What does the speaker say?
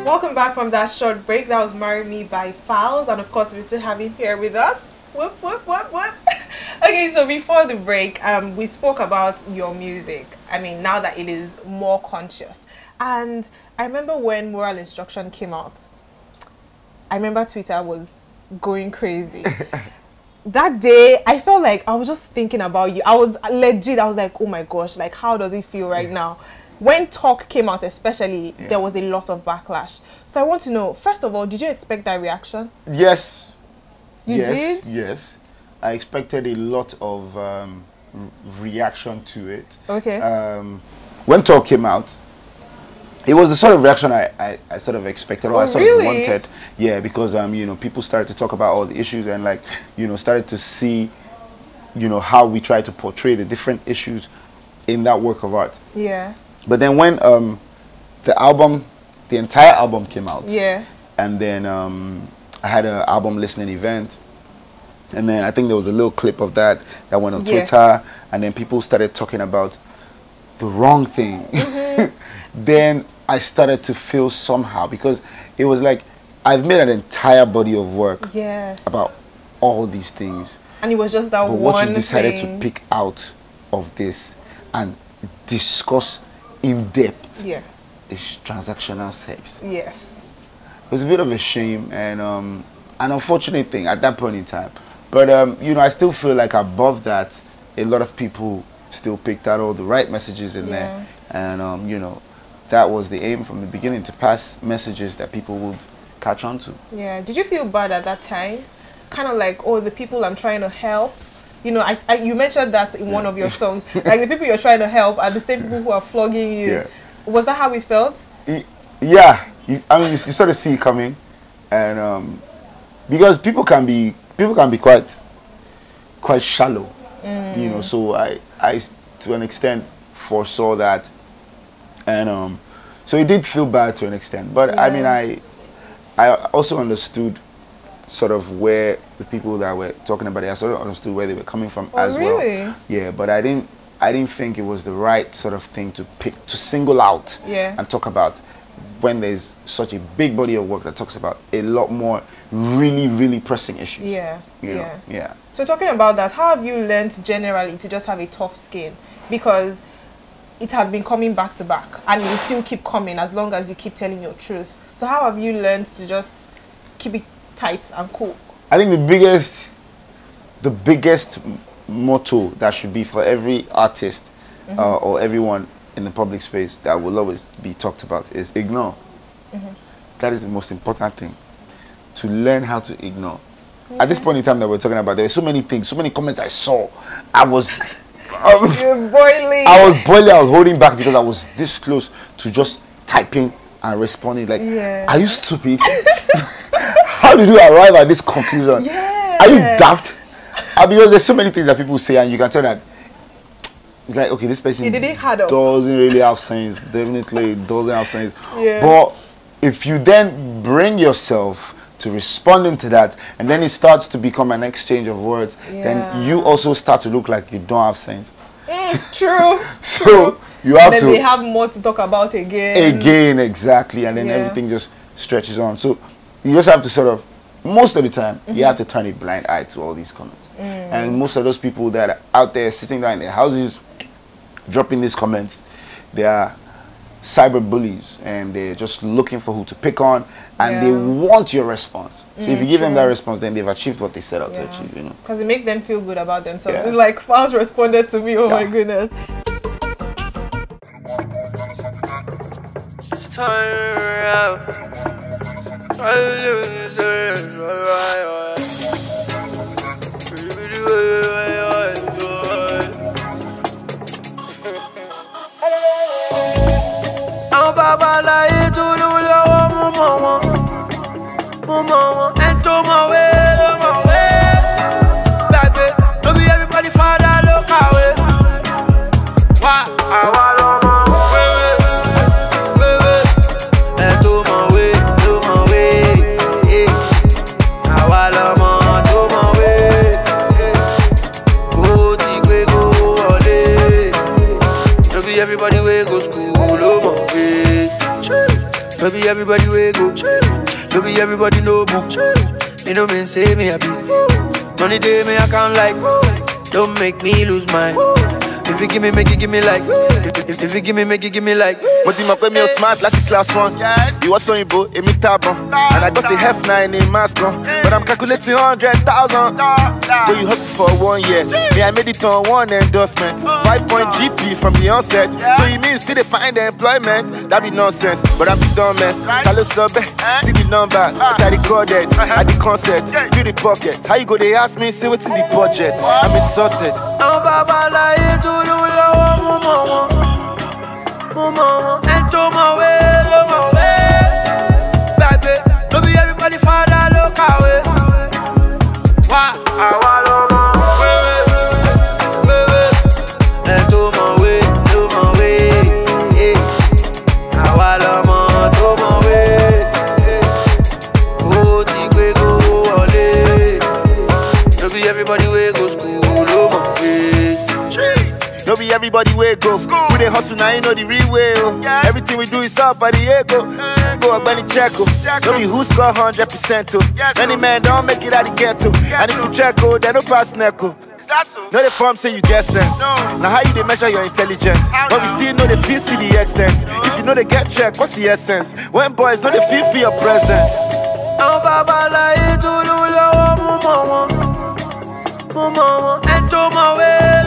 Welcome back from that short break. That was Marry Me by FALZ, and of course we still have him here with us. Whoop, whoop, whoop, whoop. Okay, so before the break, we spoke about your music. I mean, now that it is more conscious. And I remember when Moral Instruction came out, I remember Twitter was going crazy. That day, I felt like I was just thinking about you. I was legit, I was like, oh my gosh, like how does it feel right now? When Talk came out especially, there was a lot of backlash. So I want to know, first of all, did you expect that reaction? Yes. You did? Yes. I expected a lot of reaction to it. Okay. When Talk came out, it was the sort of reaction I sort of expected, or I sort of wanted. Yeah, because you know, people started to talk about all the issues and, like, you know, started to see, you know, how we try to portray the different issues in that work of art. Yeah. But then when the entire album came out, and then I had an album listening event, and then I think there was a little clip of that went on Twitter, and then people started talking about the wrong thing. Then I started to feel somehow, because it was like I've made an entire body of work about all these things, and it was just that one what you decided to pick out of this and discuss in depth is transactional sex. Yes. It was a bit of a shame and an unfortunate thing at that point in time. But you know, I still feel like above that, a lot of people still picked out all the right messages in there, and you know, that was the aim from the beginning, to pass messages that people would catch on to. Yeah. Did you feel bad at that time? Kind of like, oh, the people I'm trying to help. You know, you mentioned that in one of your songs. Like, the people you're trying to help are the same people who are flogging you. Was that how it felt? Yeah. I mean, you sort of see it coming, and because people can be quite shallow. You know, so I to an extent foresaw that, and so it did feel bad to an extent. But I mean, I also understood sort of where the people that were talking about it, I sort of understood where they were coming from as well. Yeah, but I didn't think it was the right sort of thing to single out and talk about, when there's such a big body of work that talks about a lot more really pressing issues. Yeah. So talking about that, how have you learned generally to just have a tough skin? Because it has been coming back to back, and it will still keep coming as long as you keep telling your truth. So how have you learned to just keep it tight and cool? I think the biggest motto that should be for every artist or everyone in the public space that will always be talked about is ignore. That is the most important thing, to learn how to ignore. At this point in time that we're talking about, there were so many things, so many comments I saw. I was boiling. I was boiling. I was holding back because I was this close to just typing and responding. Like, are you stupid? How did you arrive at this conclusion? Are you daft? Because there's so many things that people say, and you can tell that it's like, okay, this person doesn't really have sense. Definitely doesn't have sense. But if you then bring yourself to responding to that, and then it starts to become an exchange of words, then you also start to look like you don't have sense. True. So you have to. Then they have more to talk about again. Exactly, and then everything just stretches on. So you just have to sort of, most of the time, you have to turn a blind eye to all these comments. And most of those people that are out there sitting down in their houses, dropping these comments, they are cyber bullies, and they're just looking for who to pick on, and they want your response. So if you give them that response, then they've achieved what they set out to achieve, you know. Because it makes them feel good about themselves. It's like FALZ responded to me, oh my goodness. It's time. Baba la itulu lo mo mo and to my way back no be everybody father look away why and to my way to my way go take go all day no be everybody way go school oh my way No be everybody we go. No be everybody no book. You know me say me happy. Money day me I can't like. Don't make me lose mine. If you give me, make it give me like. If you give me, make it give me like. Moti makwe me smart like class 1. You was on Ibo, emi tabon. And I got a F9 in Mascon. But I'm calculating 100,000. But you hustle for 1 year. Me I made it on 1 endorsement. 5-point GP from the onset. So you mean still they find the employment? That be nonsense. But I be dumbass. Hello sube, see the number. I recorded at the concert. Feel the pocket. How you go? They ask me, say what's in the budget. I'm insulted. Oh baba la itu lulu mumo ento my way, baby. No be everybody father look away. Why? Ento my way, to my way. Go take go ole. No be everybody way go school, oh my way. No be everybody way go. We dey hustle now, you know the real way. Oh. Everything we do is all for the ego. Go up and check. No be who score 100%. Oh. Many men don't make it out the ghetto. And if you check, oh, they no pass neco. No the form say you get sense. Now how you they measure your intelligence? But we still know the feel see the extent. If you know they get check, what's the essence? When boys know they feel for your presence. Oh baba la itu lulu mumo ento my way.